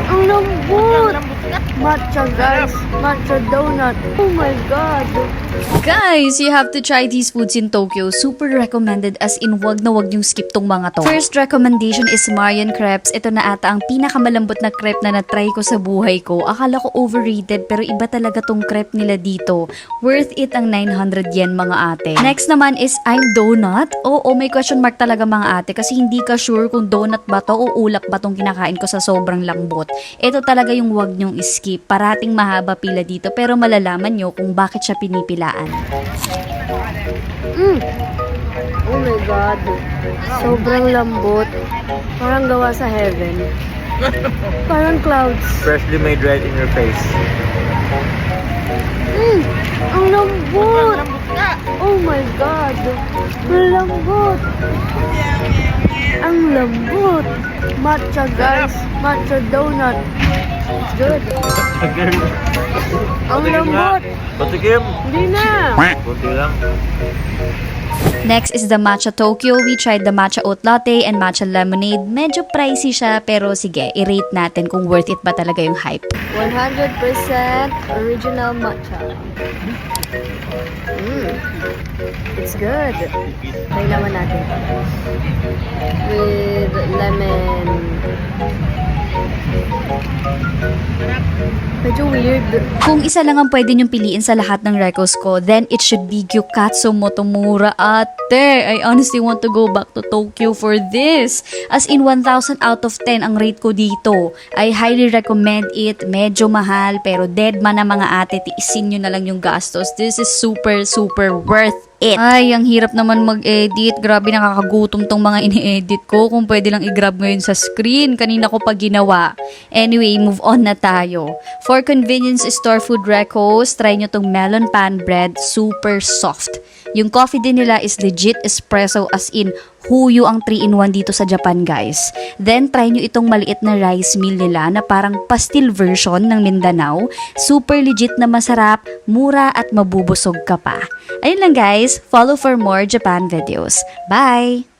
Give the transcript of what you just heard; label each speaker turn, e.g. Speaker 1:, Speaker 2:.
Speaker 1: Ang lambot! Matcha guys, matcha donut. Oh my god.
Speaker 2: Guys, you have to try these foods in Tokyo. Super recommended, as in wag na wag yung skip tong mga to. First recommendation is Marian Crepes. Ito na ata ang pinakamalambot na crepe na na-try ko sa buhay ko. Akala ko overrated pero iba talaga tong crepe nila dito. Worth it ang 900 yen mga ate. Next naman is I'm Donut. Oo, may question mark talaga mga ate kasi hindi ka sure kung donut ba to o ulap ba tong kinakain ko sa sobrang lambot. Ito talaga yung wag nyong skip. Parating mahaba pila dito pero malalaman nyo kung bakit siya pinipilaan.
Speaker 1: Oh my god. Sobrang lambot. Parang gawa sa heaven. Parang clouds.
Speaker 3: Freshly made right in your face.
Speaker 1: Ang lambot. Oh my god. Ang lambot. Ang lambot. Matcha guys. Matcha donut. Good. Ang lambot.
Speaker 3: Patikim.
Speaker 1: Hindi na.
Speaker 3: Kunti lang.
Speaker 2: Next is the Matcha Tokyo. We tried the matcha oat latte and matcha lemonade. Medyo pricey siya pero sige, i-rate natin kung worth it ba talaga yung hype.
Speaker 1: 100% original matcha. It's good. Try naman natin ito. With lemon. Medyo weird.
Speaker 2: Kung isa lang ang pwede niyong piliin sa lahat ng recos ko, then it should be Gyukatsu Motomura ate. I honestly want to go back to Tokyo for this. As in 1,000 out of 10 ang rate ko dito. I highly recommend it. Medyo mahal pero dead man na mga ate, tiisin nyo na lang yung gastos. This is super worth it. Ay, ang hirap naman mag-edit. Grabe, nakakagutom tong mga ini-edit ko. Kung pwede lang i-grab ngayon sa screen. Kanina ko pa ginawa. Anyway, move on na tayo. For convenience store food recos, try nyo tong melon pan bread. Super soft. Yung coffee din nila is legit espresso, as in huyo ang 3-in-1 dito sa Japan guys. Then try nyo itong maliit na rice meal nila na parang pastil version ng Mindanao. Super legit na masarap, mura at mabubusog ka pa. Ayun lang guys, follow for more Japan videos. Bye!